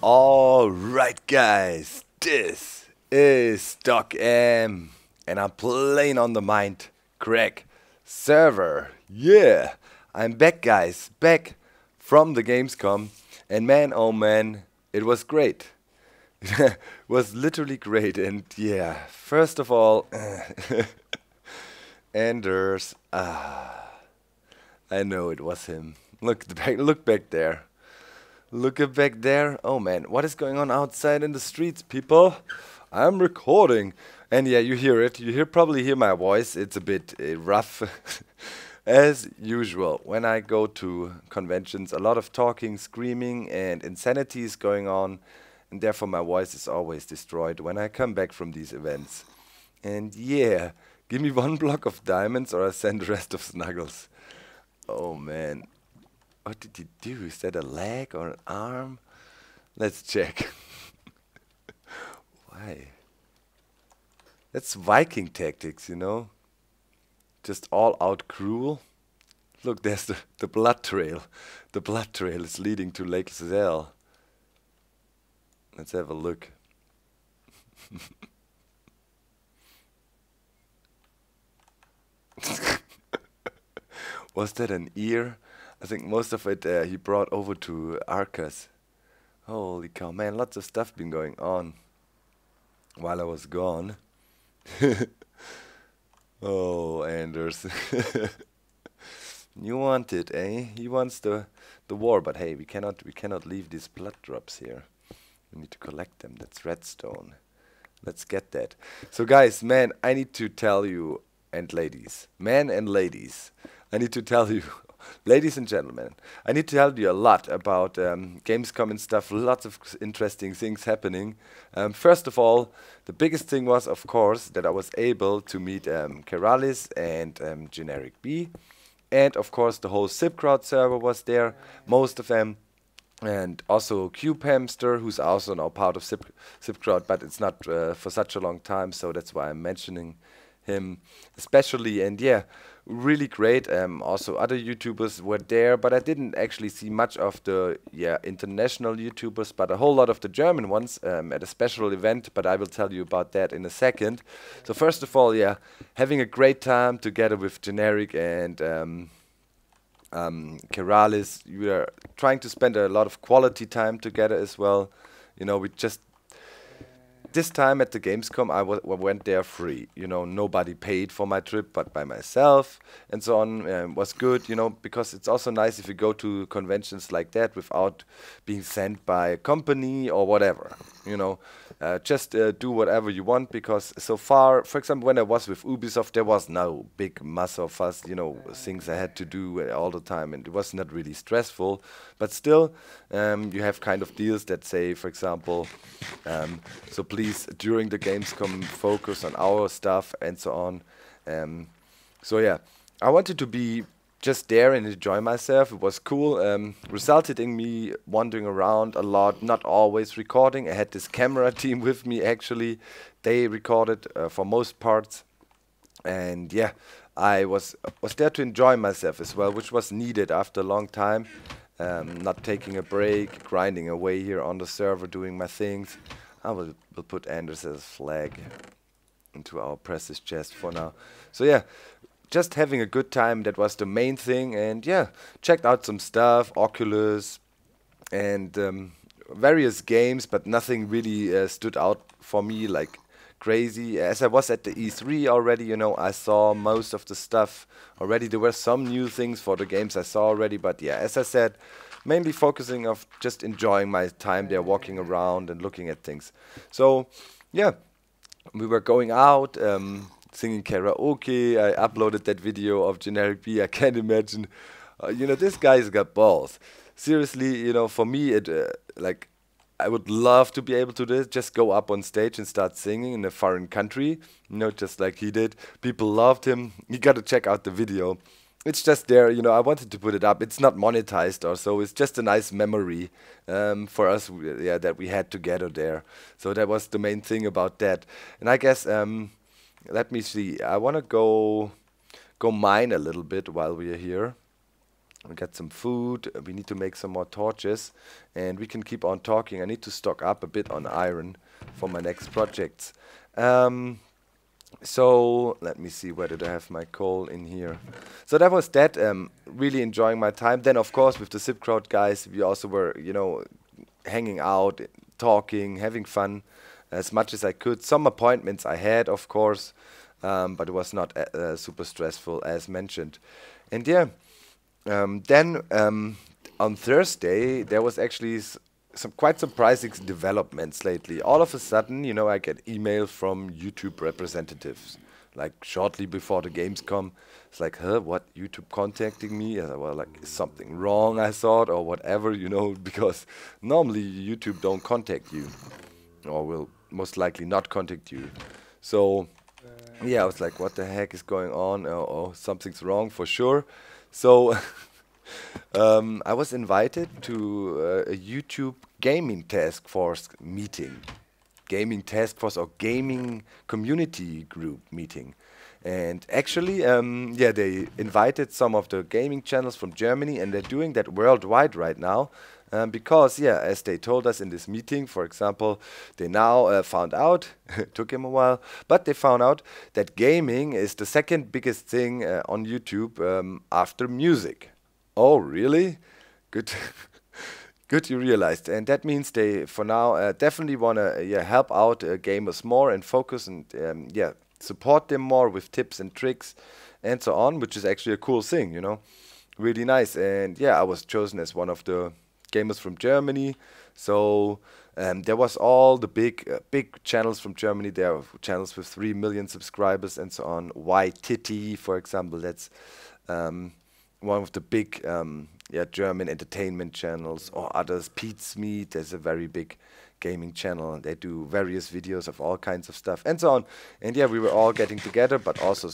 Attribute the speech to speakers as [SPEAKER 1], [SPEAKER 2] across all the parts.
[SPEAKER 1] Alright guys, this is Docm and I'm playing on the Mindcrack server. Yeah, I'm back guys, back from the Gamescom, and man oh man, it was great. It was literally great. And yeah, first of all, Anders, I know it was him. Look back there. Look back there. Oh man, what is going on outside in the streets, people? I'm recording. And yeah, you hear it. Probably hear my voice. It's a bit rough. As usual, when I go to conventions, a lot of talking, screaming, and insanity is going on. And therefore my voice is always destroyed when I come back from these events. And yeah, give me one block of diamonds or I send the rest of Snuggles. Oh man. What did he do? Is that a leg or an arm? Let's check. Why? That's Viking tactics, you know? Just all out cruel. Look, there's the blood trail. The blood trail is leading to Lake Zell. Let's have a look. Was that an ear? I think most of it he brought over to Arcus. Holy cow, man, lots of stuff been going on while I was gone. Oh, Anders. You want it, eh? He wants the war, but hey, we cannot leave these blood drops here. We need to collect them. That's redstone. Let's get that. So guys, man, I need to tell you, and ladies, men and ladies, I need to tell you, ladies and gentlemen, I need to tell you a lot about Gamescom and stuff. Lots of interesting things happening. First of all, the biggest thing was, of course, that I was able to meet Keralis and Generic B. And, of course, the whole Zipcrowd server was there, most of them. And also Cube Hamster, who's also now part of Zipcrowd, but it's not for such a long time, so that's why I'm mentioning him especially. And yeah, really great. Also other YouTubers were there, but I didn't actually see much of the international YouTubers, but a whole lot of the German ones at a special event, but I will tell you about that in a second. So first of all, yeah, having a great time together with Generic and Keralis. We are trying to spend a lot of quality time together as well. You know, we just this time at the Gamescom, I went there free. You know, nobody paid for my trip, but by myself and so on. Was good, you know, because it's also nice if you go to conventions like that without being sent by a company or whatever. You know, just do whatever you want, because so far, for example, when I was with Ubisoft, there was no big muss or fuss, you know, things I had to do all the time, and it was not really stressful. But still, you have kind of deals that say, for example, so please, during the Gamescom, focus on our stuff and so on. So yeah, I wanted to be just there and enjoy myself. It was cool. Resulted in me wandering around a lot, not always recording. I had this camera team with me actually. They recorded for most parts. And yeah, I was there to enjoy myself as well, which was needed after a long time. Not taking a break, grinding away here on the server, doing my things. I will put Anders as a flag into our precious chest for now. So yeah, just having a good time, that was the main thing. And yeah, checked out some stuff, Oculus and various games, but nothing really stood out for me like crazy. As I was at the E3 already, you know, I saw most of the stuff already. There were some new things for the games I saw already, but yeah, as I said, mainly focusing of just enjoying my time there, walking around and looking at things. So yeah, we were going out, singing karaoke. I uploaded that video of Generic B. I can't imagine, you know, this guy's got balls. Seriously, you know, for me, it like, I would love to be able to do this, just go up on stage and start singing in a foreign country, you know, just like he did. People loved him. You got to check out the video. It's just there, you know, I wanted to put it up. It's not monetized or so. It's just a nice memory for us, yeah, that we had together there. So that was the main thing about that. And I guess, let me see. I want to go mine a little bit while we are here. We got some food. We need to make some more torches, and we can keep on talking. I need to stock up a bit on iron for my next projects. So let me see, where did I have my coal in here? So that was that. Really enjoying my time. Then of course with the Zip Crowd guys, we also were, you know, hanging out, talking, having fun as much as I could. Some appointments I had, of course, but it was not super stressful as mentioned. And yeah, then on Thursday there was actually some quite surprising developments lately. All of a sudden, you know, I get email from YouTube representatives, like shortly before the Gamescom. It's like, huh, what, YouTube contacting me? Well, like, is something wrong, I thought, or whatever, you know, because normally YouTube don't contact you, or will most likely not contact you. So, yeah, I was like, what the heck is going on? Oh, something's wrong for sure. So, I was invited to a YouTube gaming task force meeting. Gaming task force or gaming community group meeting. And actually, yeah, they invited some of the gaming channels from Germany, and they're doing that worldwide right now. Because, yeah, as they told us in this meeting, for example, they now found out, it took him a while, but they found out that gaming is the second biggest thing on YouTube after music. Oh, really? Good. Good you realized. And that means they, for now, definitely want to help out gamers more and focus and, yeah, support them more with tips and tricks and so on, which is actually a cool thing, you know. Really nice. And, yeah, I was chosen as one of the gamers from Germany. So there was all the big channels from Germany. There are channels with 3 million subscribers and so on. YTT, for example, that's one of the big German entertainment channels, or others. Pete's Meat, there's a very big gaming channel, and they do various videos of all kinds of stuff and so on. And yeah, we were all getting together, but also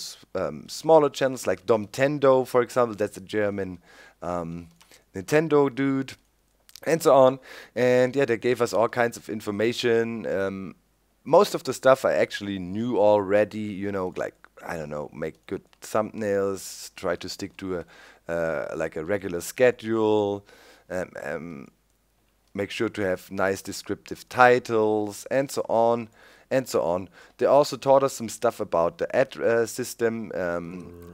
[SPEAKER 1] smaller channels like Docm77, for example, that's a German Nintendo dude, and so on. And yeah, they gave us all kinds of information. Most of the stuff I actually knew already, you know, like, I don't know, make good thumbnails, try to stick to like a regular schedule, make sure to have nice descriptive titles, and so on, and so on. They also taught us some stuff about the ad system,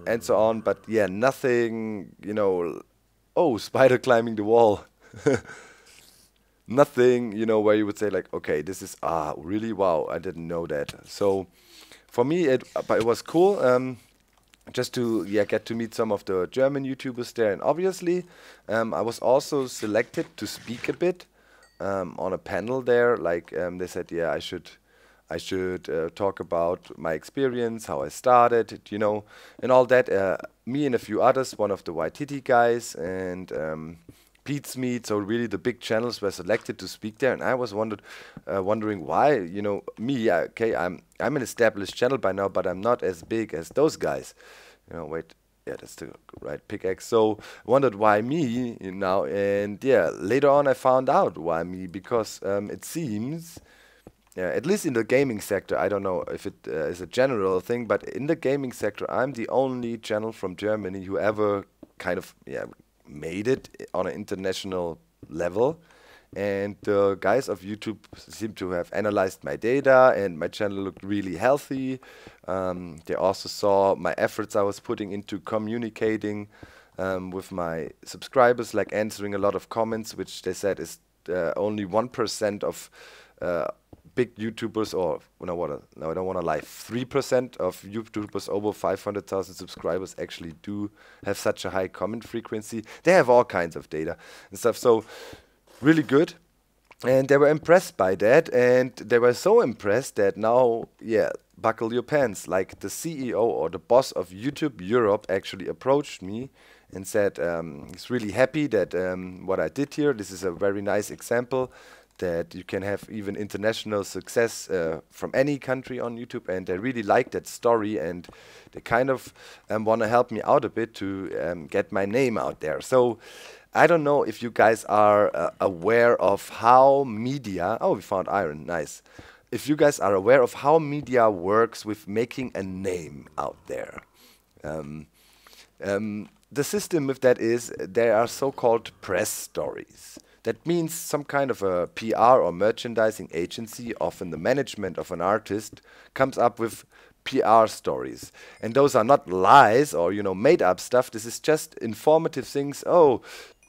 [SPEAKER 1] and so on, but yeah, nothing, you know, oh, spider climbing the wall. Nothing, you know, where you would say like, okay, this is, really, wow, I didn't know that. So for me, but it was cool. Just to get to meet some of the German YouTubers there, and obviously I was also selected to speak a bit on a panel there. Like they said, yeah, I should talk about my experience, how I started, you know, and all that. Me and a few others, one of the YTT guys and Pete's Meat, so really the big channels were selected to speak there, and I was wondering why, you know, me, okay, I'm an established channel by now, but I'm not as big as those guys. You know, wait, yeah, that's the right pickaxe. So I wondered why me, you know, and yeah, later on I found out why me, because it seems, yeah, at least in the gaming sector, I don't know if it is a general thing, but in the gaming sector, I'm the only channel from Germany who ever kind of, made it on an international level. And the guys of YouTube seem to have analyzed my data, and my channel looked really healthy. They also saw my efforts I was putting into communicating with my subscribers, like answering a lot of comments, which they said is only 1% of big YouTubers, or no, I don't want to lie. 3% of YouTubers over 500,000 subscribers actually do have such a high comment frequency. They have all kinds of data and stuff. So really good. And they were impressed by that, and they were so impressed that now, yeah, buckle your pants. Like the CEO or the boss of YouTube Europe actually approached me and said he's really happy that what I did here, this is a very nice example that you can have even international success from any country on YouTube, and they really like that story, and they kind of want to help me out a bit to get my name out there. So I don't know if you guys are aware of how media, oh, we found iron, nice. If you guys are aware of how media works with making a name out there. the system with that is there are so-called press stories. That means some kind of a PR or merchandising agency, often the management of an artist, comes up with PR stories. And those are not lies or, made up stuff. This is just informative things. Oh,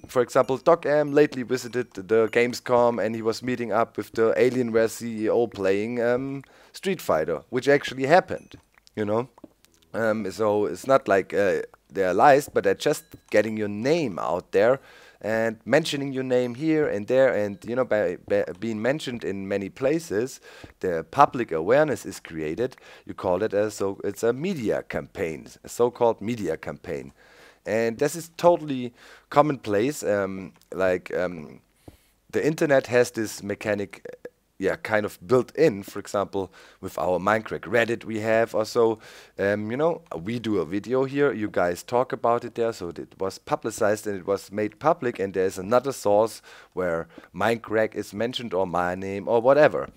[SPEAKER 1] for example, Docm lately visited the Gamescom and he was meeting up with the Alienware CEO playing Street Fighter, which actually happened, So it's not like they're lies, but they're just getting your name out there and mentioning your name here and there, and by being mentioned in many places, the public awareness is created. You call it it's a media campaign, a so-called media campaign, and this is totally commonplace. The internet has this mechanic. Kind of built in. For example, with our Mindcrack Reddit we have also, we do a video here, you guys talk about it there, so it was publicized and it was made public, and there's another source where Mindcrack is mentioned or my name or whatever.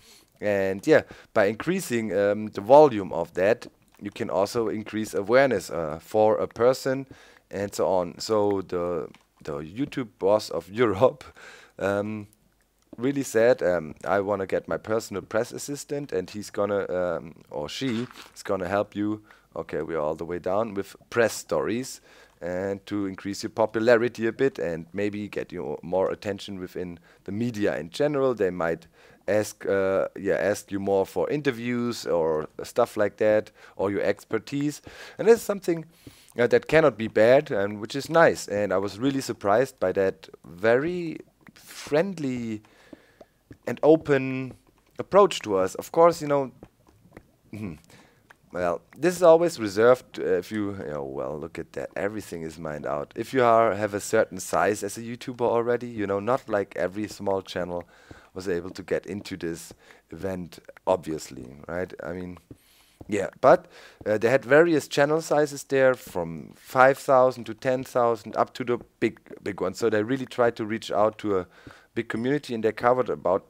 [SPEAKER 1] And by increasing the volume of that, you can also increase awareness for a person and so on. So the YouTube boss of Europe really said, I want to get my personal press assistant, and he's gonna or she is gonna help you. Okay, we're all the way down with press stories, and to increase your popularity a bit and maybe get you more attention within the media in general. They might ask you more for interviews or stuff like that, or your expertise, and that's something that cannot be bad, and which is nice. And I was really surprised by that very friendly and open approach to us. Of course, well, this is always reserved if look at that, everything is mined out. If you have a certain size as a YouTuber already, not like every small channel was able to get into this event, obviously, right? I mean, but they had various channel sizes there, from 5,000 to 10,000 up to the big ones. So they really tried to reach out to a big community, and they covered about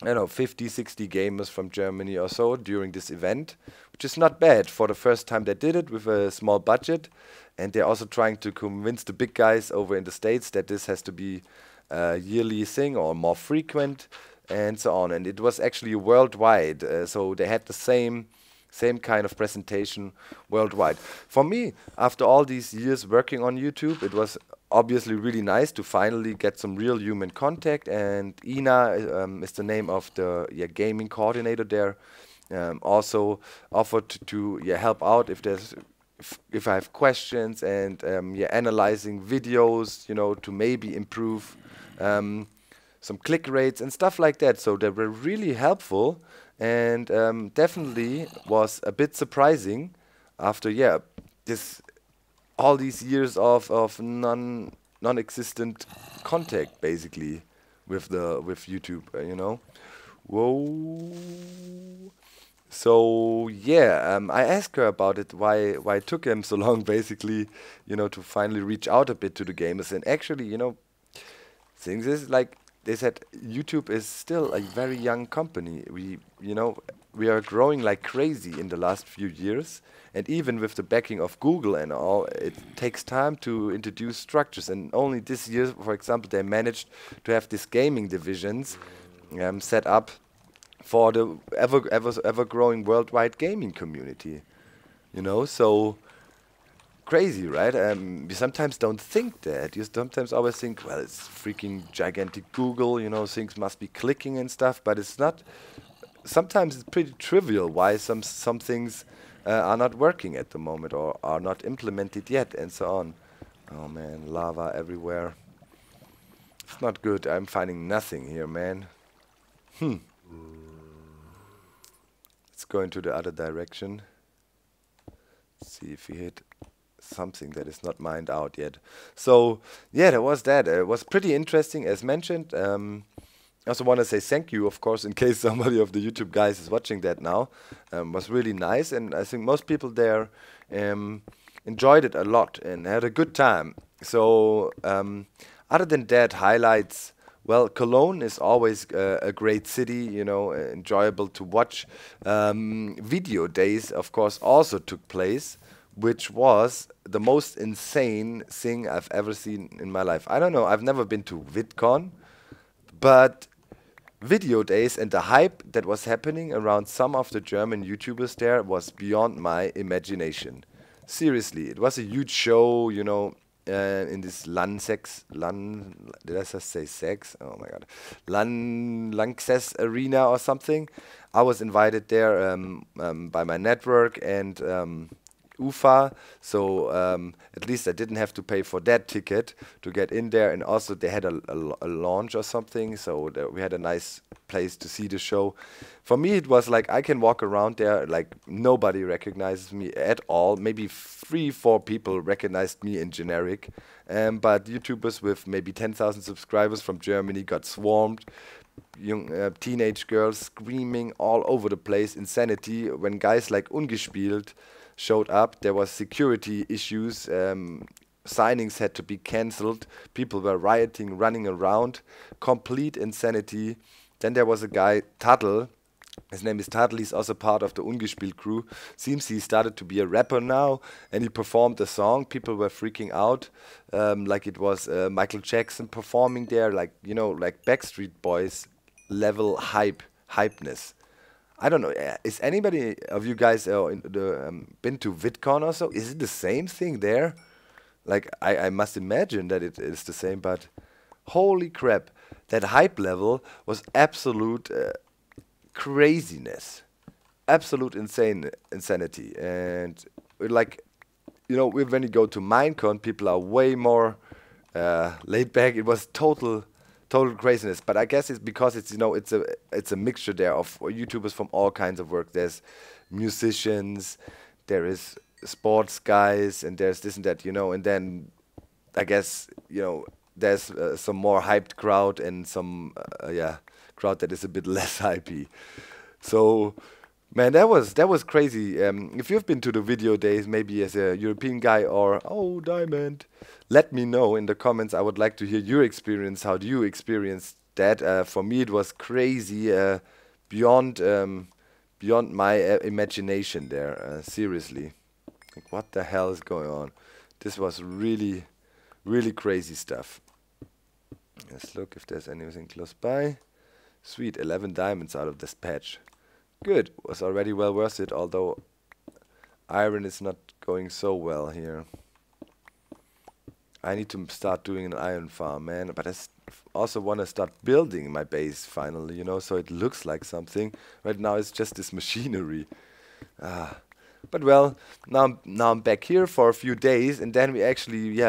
[SPEAKER 1] 50, 60 gamers from Germany or so during this event, which is not bad for the first time they did it with a small budget. And they're also trying to convince the big guys over in the States that this has to be a yearly thing or more frequent and so on. And it was actually worldwide, so they had the same kind of presentation worldwide. For me, after all these years working on YouTube, it was obviously really nice to finally get some real human contact. And Ina is the name of the gaming coordinator there. Also offered to help out if I have questions, and analyzing videos, to maybe improve some click rates and stuff like that. So they were really helpful, and definitely was a bit surprising after all these years of non-existent contact, basically, with YouTube, Whoa. So I asked her about it, why it took him so long, basically, to finally reach out a bit to the gamers. And actually, things is like they said, YouTube is still a very young company. We are growing like crazy in the last few years, and even with the backing of Google and all, it takes time to introduce structures. And only this year, for example, they managed to have these gaming divisions set up for the ever growing worldwide gaming community. So crazy, right? We sometimes don't think that. You sometimes always think, well, it's freaking gigantic Google, things must be clicking and stuff, but it's not. Sometimes it's pretty trivial why some things are not working at the moment or are not implemented yet, and so on. Oh man, lava everywhere. It's not good. I'm finding nothing here, man. Let's go into the other direction. See if we hit something that is not mined out yet. So there was that. It was pretty interesting, as mentioned. I also want to say thank you, of course, in case somebody of the YouTube guys is watching that now. Was really nice, and I think most people there enjoyed it a lot and had a good time. So other than that, highlights. Well, Cologne is always a great city, enjoyable to watch. Video days, of course, also took place. which was the most insane thing I've ever seen in my life. I don't know, I've never been to VidCon, but video days and the hype that was happening around some of the German YouTubers there was beyond my imagination. Seriously, it was a huge show, you know, in this did I just say sex? Oh my god. Lanxess Arena or something. I was invited there by my network and UFA, so at least I didn't have to pay for that ticket to get in there, and also they had a launch or something, so we had a nice place to see the show. For me, it was like I can walk around there, like nobody recognizes me at all. Maybe 3-4 people recognized me in generic, but YouTubers with maybe 10,000 subscribers from Germany got swarmed. Young teenage girls screaming all over the place, insanity. When guys like Ungespielt showed up, there was security issues, signings had to be cancelled, people were rioting, running around, complete insanity. Then there was a guy, Taddle, his name is Taddle, he's also part of the Ungespielt crew. Seems he started to be a rapper now, and he performed a song. People were freaking out, like it was Michael Jackson performing there, like, you know, like Backstreet Boys level hypeness. I don't know. Is anybody of you guys been to VidCon or so? Is it the same thing there? Like, I must imagine that it is the same, but holy crap. That hype level was absolute craziness. Absolute insanity. And like, you know, when you go to Minecon, people are way more laid back. It was total craziness, but I guess it's because it's, you know, it's a mixture there of YouTubers from all kinds of work. There's musicians, there is sports guys, and there's this and that, you know, and then I guess, you know, there's some more hyped crowd and some crowd that is a bit less hypey. So man, that was crazy. If you've been to the video days, maybe as a European guy or Diamond, let me know in the comments. I would like to hear your experience. How do you experience that? For me, it was crazy, beyond my imagination there. Seriously, like, what the hell is going on? This was really crazy stuff. Let's look if there's anything close by. Sweet, 11 diamonds out of this patch. Good, was already well worth it, although iron is not going so well here. I need to start doing an iron farm, man, but I also want to start building my base finally, you know, so it looks like something. Right now it's just this machinery. But well, now I'm back here for a few days, and then we actually,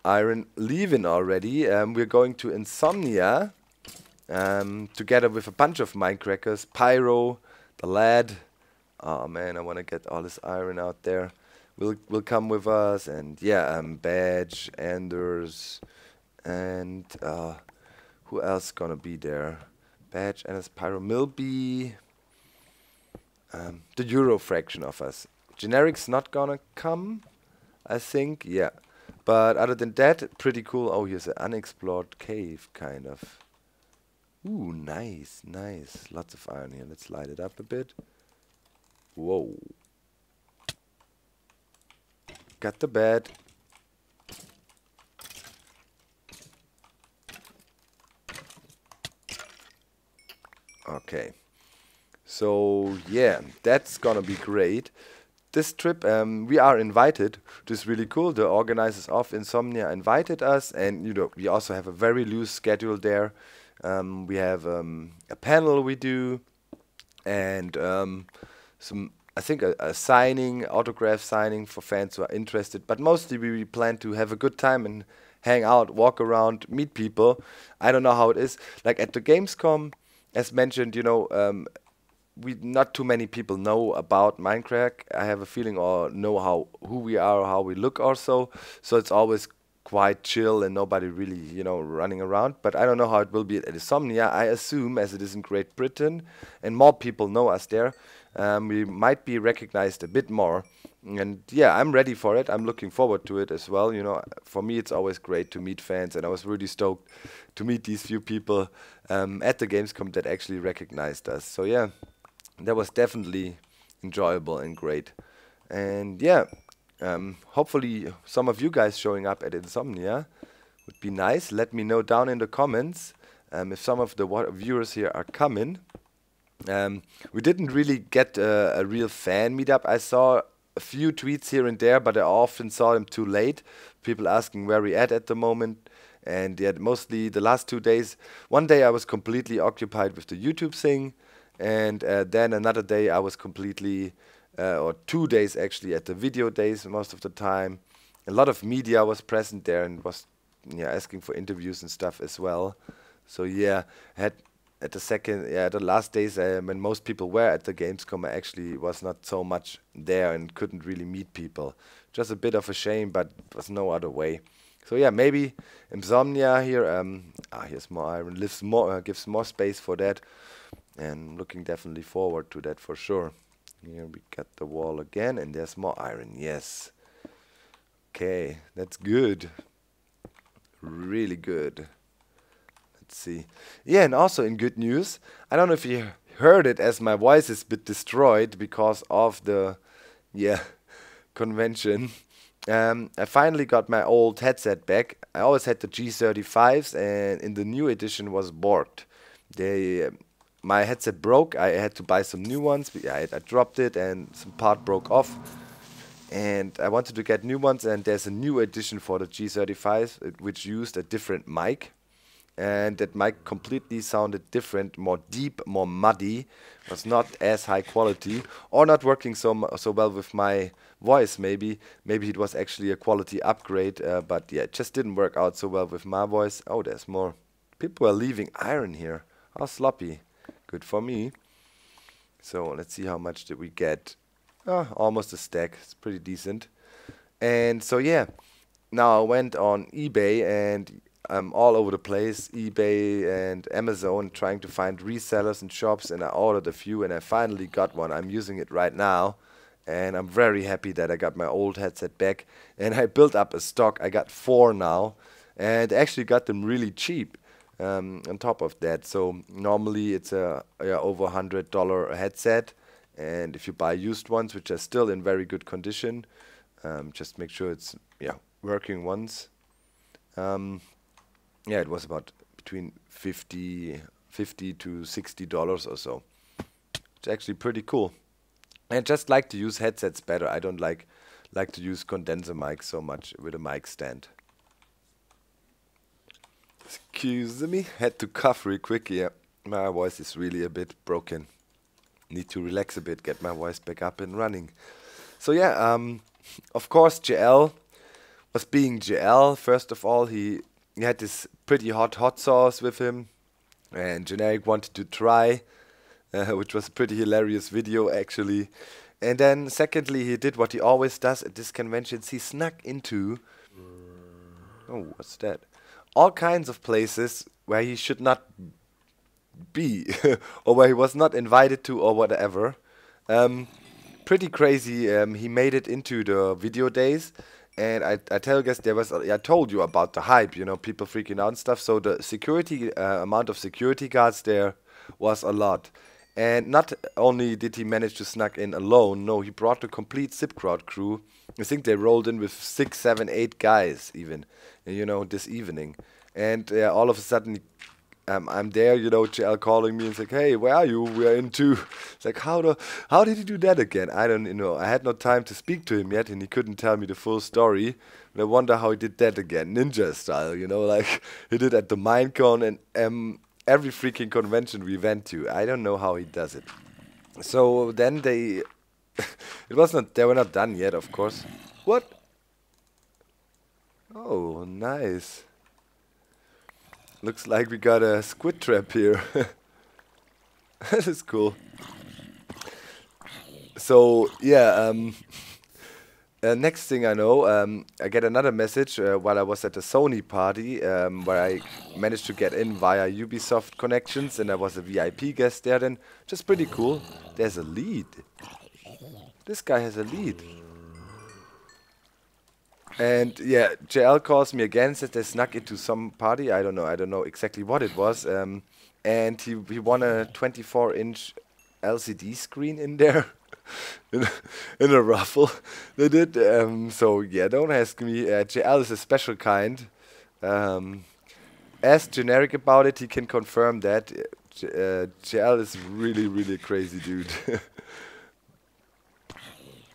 [SPEAKER 1] iron leaving already. We're going to Insomnia. Together with a bunch of Minecrackers, Pyro, the lad. Oh man, I want to get all this iron out there. Will come with us, and Badge, Anders, and who else gonna be there? Badge, Anders, Pyro, Milby, the Euro fraction of us. Generic's not gonna come, I think. Yeah, but other than that, pretty cool. Oh, here's an unexplored cave, kind of. Ooh, nice. Lots of iron here. Let's light it up a bit. Whoa. Got the bed. Okay. So, yeah, that's gonna be great. This trip, we are invited, which is really cool. The organizers of Insomnia invited us, and you know, we also have a very loose schedule there. We have a panel we do, and I think a signing, autograph signing for fans who are interested. But mostly we plan to have a good time and hang out, walk around, meet people. I don't know how it is. Like at the Gamescom, as mentioned, you know, not too many people know about Mindcrack. I have a feeling, or know who we are, how we look or so. So it's always quite chill and nobody really, you know, running around. But I don't know how it will be at Insomnia. I assume, as it is in Great Britain and more people know us there, we might be recognized a bit more. And yeah, I'm ready for it. I'm looking forward to it as well. You know, for me, it's always great to meet fans, and I was really stoked to meet these few people at the Gamescom that actually recognized us. So yeah, that was definitely enjoyable and great. And yeah, Hopefully some of you guys showing up at Insomnia would be nice. Let me know down in the comments if some of the viewers here are coming. We didn't really get a real fan meetup. I saw a few tweets here and there, but I often saw them too late. People asking where we at the moment. And yet mostly the last 2 days, one day I was completely occupied with the YouTube thing, and then another day I was completely, or 2 days actually, at the video days most of the time. A lot of media was present there and was asking for interviews and stuff as well. So yeah, had at the last days when most people were at the Gamescom, I actually was not so much there and couldn't really meet people. Just a bit of a shame, but was no other way. So yeah, maybe Insomnia here. Here's more iron. Gives more space for that, and looking definitely forward to that for sure. Here we got the wall again, and there's more iron. Yes. Okay, that's good. Really good. Let's see. Yeah, and also in good news, I don't know if you heard it, as my voice is a bit destroyed because of the convention. I finally got my old headset back. I always had the G35s, and in the new edition was borked. My headset broke. I had to buy some new ones. I dropped it, and some part broke off. And I wanted to get new ones, and there's a new edition for the G35s, which used a different mic. And that mic completely sounded different, more deep, more muddy, was not as high quality, or not working so well with my voice. Maybe it was actually a quality upgrade, but yeah, it just didn't work out so well with my voice. Oh, there's more. People are leaving iron here. How sloppy. Good for me. So let's see how much did we get. Almost a stack. It's pretty decent. And so yeah, now I went on eBay, and I'm all over the place, eBay and Amazon, trying to find resellers and shops, and I ordered a few, and I finally got one. I'm using it right now, and I'm very happy that I got my old headset back, and I built up a stock. I got 4 now, and actually got them really cheap on top of that. So normally it's a over $100 headset, and if you buy used ones, which are still in very good condition, just make sure it's working ones. Yeah, it was about between $50 to $60 or so. It's actually pretty cool. I just like to use headsets better. I don't like to use condenser mics so much with a mic stand. Excuse me, had to cough real quick here. My voice is really a bit broken. Need to relax a bit, get my voice back up and running. So yeah, of course JL was being JL. First of all, he had this pretty hot sauce with him, and Generic wanted to try, which was a pretty hilarious video actually. And then secondly, he did what he always does at this conventions. He snuck into, oh, what's that? All kinds of places where he should not be, or where he was not invited to, or whatever. Pretty crazy. He made it into the video days. And I tell you guys, I told you about the hype, people freaking out and stuff. So the security amount of security guards there was a lot. And not only did he manage to snuck in alone, no, he brought the complete Zipcrowd crew. I think they rolled in with 6, 7, 8 guys even, this evening. And all of a sudden, I'm there, JL calling me and it's like, hey, where are you? We're in too. It's like, how did he do that again? I don't know. I had no time to speak to him yet, and he couldn't tell me the full story. And I wonder how he did that again, ninja style, like he did at the Mindcon and every freaking convention we went to. I don't know how he does it. So then they were not done yet, of course. What? Oh, nice. Looks like we got a squid trap here. That is cool. So yeah, next thing I know, I get another message while I was at the Sony party, where I managed to get in via Ubisoft connections, and I was a VIP guest there. Then just pretty cool. There's a lead. This guy has a lead. And yeah, JL calls me again, says they snuck into some party. I don't know exactly what it was. And he won a 24-inch LCD screen in there. in, in a ruffle. They did. So yeah, don't ask me. JL is a special kind. Um, as generic about it, he can confirm that. JL is really, really crazy dude.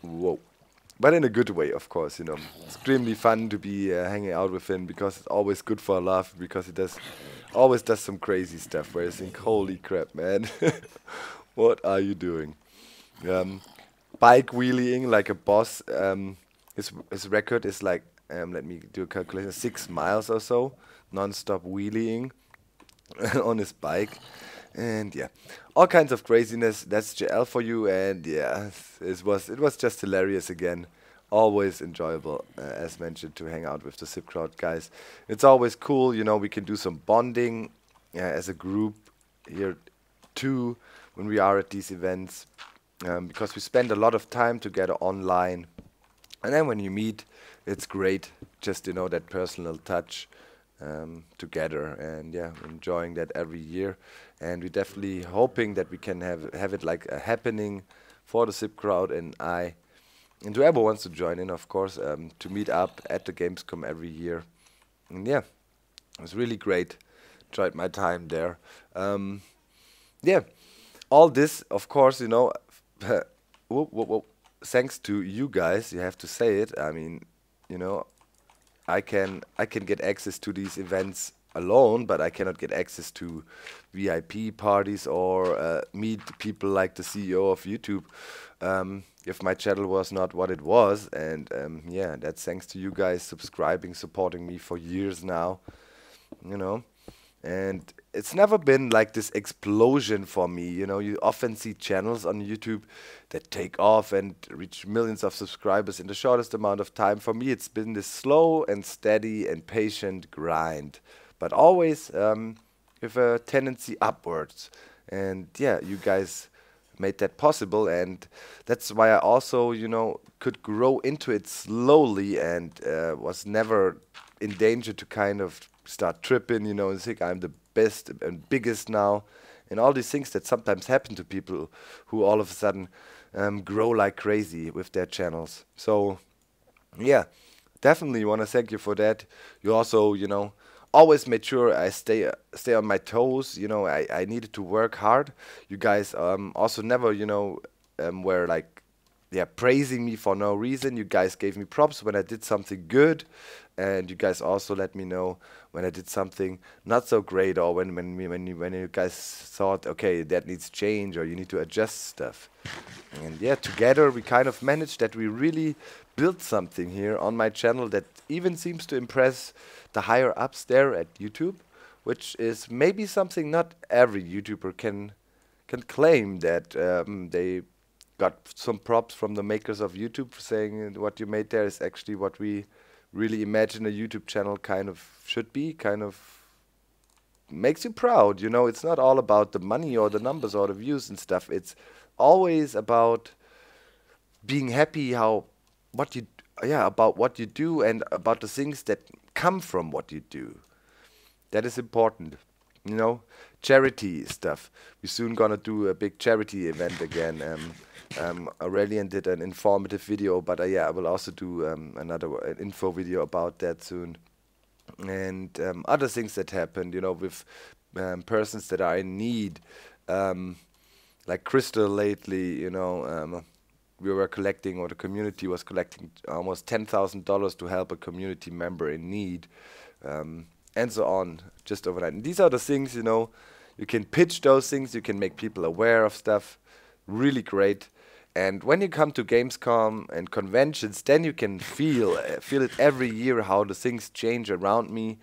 [SPEAKER 1] Whoa. But in a good way, of course, you know. Extremely fun to be hanging out with him because it's always good for a laugh because he always does some crazy stuff where you think, holy crap, man. What are you doing? Um, bike wheeling like a boss. His record is like, let me do a calculation, 6 miles or so, non-stop wheeling on his bike. And yeah, all kinds of craziness. That's JL for you. And yeah, it was just hilarious again. Always enjoyable, as mentioned, to hang out with the Sip Crowd guys. It's always cool, you know. We can do some bonding as a group here too when we are at these events, because we spend a lot of time together online. And then when you meet, it's great. Just that personal touch together, and yeah, enjoying that every year. And we're definitely hoping that we can have it like a happening for the SIP crowd and whoever wants to join in, of course, to meet up at the Gamescom every year. And yeah, it was really great. Enjoyed my time there. Yeah, all this, of course, whoop, whoop, whoop, thanks to you guys. You have to say it. I mean, you know, I can get access to these events alone, but I cannot get access to VIP parties or meet people like the CEO of YouTube if my channel was not what it was. And yeah, that's thanks to you guys subscribing, supporting me for years now, you know. And it's never been like this explosion for me. You often see channels on YouTube that take off and reach millions of subscribers in the shortest amount of time. For me, it's been this slow and steady and patient grind, but always with a tendency upwards. And yeah, you guys made that possible, and that's why I also, could grow into it slowly and was never in danger to kind of start tripping, and think I'm the best and biggest now, and all these things that sometimes happen to people who all of a sudden grow like crazy with their channels. So yeah, definitely want to thank you for that. You also, always made sure I stay on my toes. I needed to work hard. You guys also never, were like, yeah, praising me for no reason. You guys gave me props when I did something good, and you guys also let me know when I did something not so great, or when you guys thought, okay, that needs change, or you need to adjust stuff. And yeah, together we kind of managed that. We really built something here on my channel that even seems to impress the higher ups there at YouTube, which is maybe something not every YouTuber can claim, that they got some props from the makers of YouTube saying what you made there is actually what we really imagine a YouTube channel kind of should be. Kind of makes you proud. It's not all about the money or the numbers or the views and stuff. It's always about being happy about what you do and about the things that come from what you do. That is important. Charity stuff. We're soon gonna do a big charity event again. Aurelian did an informative video, but yeah, I will also do an info video about that soon. And other things that happened, with persons that are in need, like Crystal lately. We were collecting, or the community was collecting, almost $10,000 to help a community member in need, and so on, just overnight. And these are the things, you can pitch those things, you can make people aware of stuff. Really great. And when you come to Gamescom and conventions, then you can feel it every year, how the things change around me.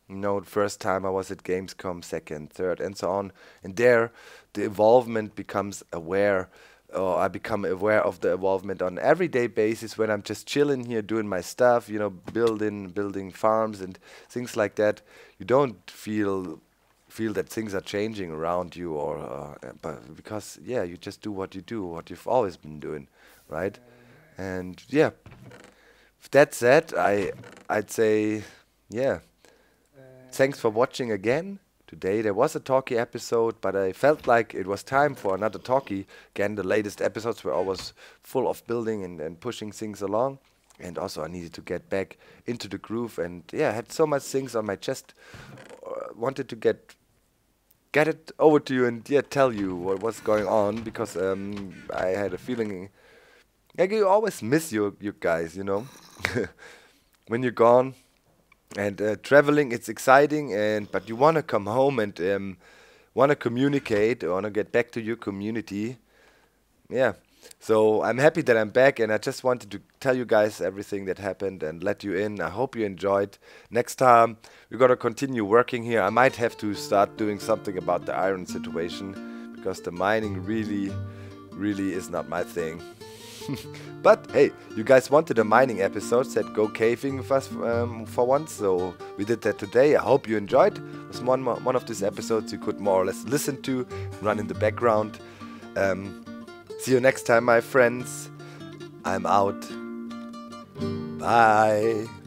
[SPEAKER 1] The first time I was at Gamescom, second, third, and so on. And there, the involvement becomes aware, or I become aware of the involvement on an everyday basis when I'm just chilling here doing my stuff, building farms and things like that. You don't feel that things are changing around you, or but because yeah, you just do what what you've always been doing, right? And yeah, with that said, I'd say yeah, thanks for watching again today. There was a talkie episode, but I felt like it was time for another talkie. Again, the latest episodes were always full of building and pushing things along. And also I needed to get back into the groove, and yeah, I had so much things on my chest. Wanted to get it over to you and yeah, tell you what was going on, because I had a feeling like you always miss you guys, you know, when you're gone. And traveling, it's exciting, but you want to come home and want to communicate, want to get back to your community. Yeah. So I'm happy that I'm back, and I just wanted to tell you guys everything that happened and let you in. I hope you enjoyed. Next time, we're going to continue working here. I might have to start doing something about the iron situation, because the mining really is not my thing. But hey, you guys wanted a mining episode, said go caving with us for once, so we did that today. I hope you enjoyed. It was one of these episodes you could more or less listen to, run in the background. See you next time, my friends. I'm out. Bye.